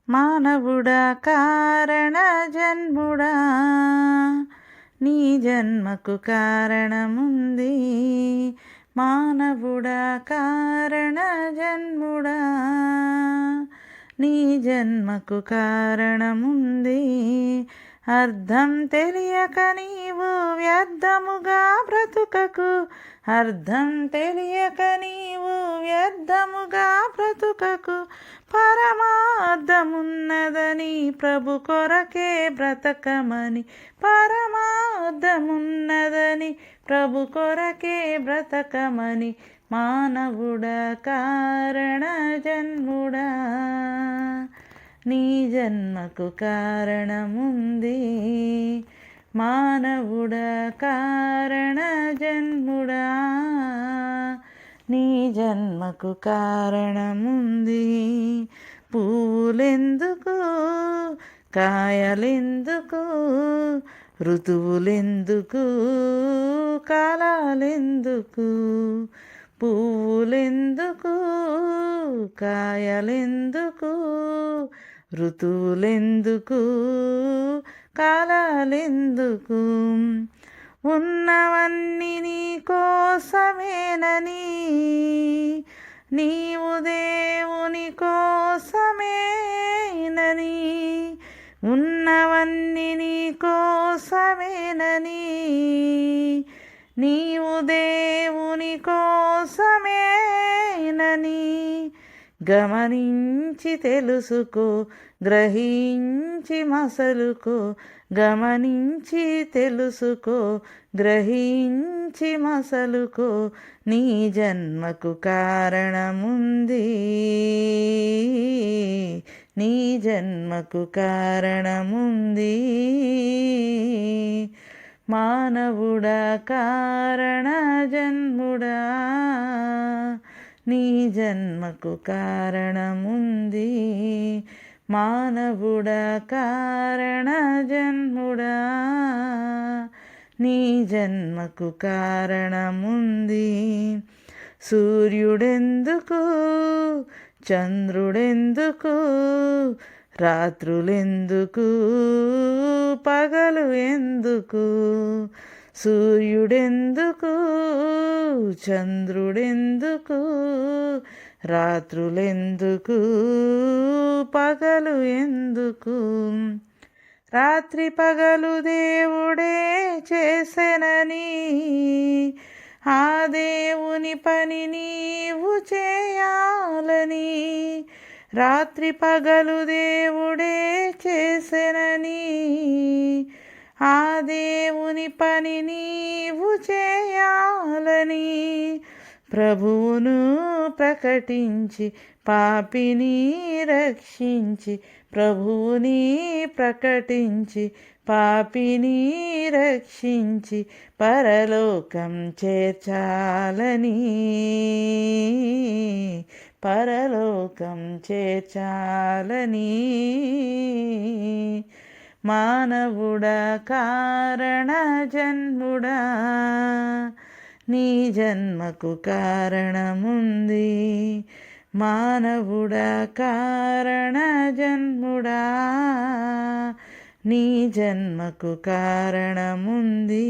మానవుడా కారణ జన్ముడా, నీ జన్మకు కారణముంది. మానవుడా కారణ జన్ముడా, నీ జన్మకు కారణముంది. అర్థం తెలియక నీవు వ్యర్థముగా బ్రతుకకు. అర్థం తెలియక నీవు వ్యర్థముగా బ్రతుకకు. పరమార్థమున్నదని ప్రభు కొరకే బ్రతకమని. పరమార్థమున్నదని ప్రభు కొరకే బ్రతకమని. మానవుడా కారణ జన్ముడా, నీ జన్మకు కారణముంది. మానవుడా కారణ జన్ముడా, నీ జన్మకు కారణముంది. పువ్వులెందుకు, కాయలెందుకు, ఋతువులెందుకు, కాలాలెందుకు. పువ్వులెందుకు, కాయలెందుకు, ఋతువులెందుకు, కాలాలెందుకు. ఉన్నవన్నీ నీ కోసమేనని, నీవు దేవుని కోసమేనని. ఉన్నవన్నీ నీ కోసమేనని, నీవు దేవుని కోసమేనని. గమనించి తెలుసుకో, గ్రహించి మసలుకో. గమనించి తెలుసుకో, గ్రహించి మసలుకో. నీ జన్మకు కారణముంది. నీ జన్మకు కారణముంది. మానవుడా కారణ జన్ముడా, నీ జన్మకు కారణముంది. మానవుడా కారణ జన్ముడా, నీ జన్మకు కారణముంది. సూర్యుడెందుకు, చంద్రుడెందుకు, రాత్రులెందుకు, పగలు ఎందుకు. సూర్యుడెందుకు, చంద్రుడెందుకు, రాత్రులెందుకు, పగలు ఎందుకు. రాత్రి పగలు దేవుడే చేసెనని, ఆ దేవుని పని నీవు చేయాలని. రాత్రి పగలు దేవుడే చేసెనని, ఆ దేవుని పని నీవు చేయాలని. ప్రభువును ప్రకటించి పాపిని రక్షించి. ప్రభువుని ప్రకటించి పాపిని రక్షించి పరలోకం చేర్చాలని. పరలోకం చేర్చాలని. మానవుడా కారణ జన్ముడా, నీ జన్మకు కారణముంది. మానవుడా కారణ జన్ముడా, నీ జన్మకు కారణముంది.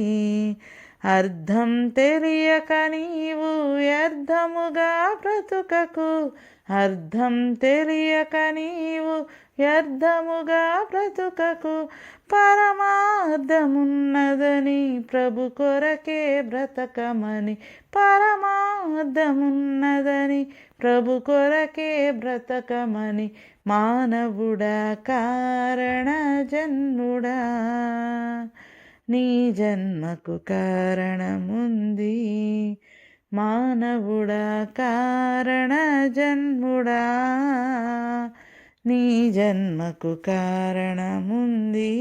అర్థం తెలియక నీవు వ్యర్థముగా బ్రతుకకు. అర్థం తెలియక నీవు వ్యర్థముగా బ్రతుకకు. పరమార్థమున్నదని ప్రభు కొరకే బ్రతకమని. పరమార్థమున్నదని ప్రభు కొరకే బ్రతకమని. మానవుడా కారణ జన్ముడా, నీ జన్మకు కారణముంది. మానవుడా కారణ జన్ముడా, నీ జన్మకు కారణముంది.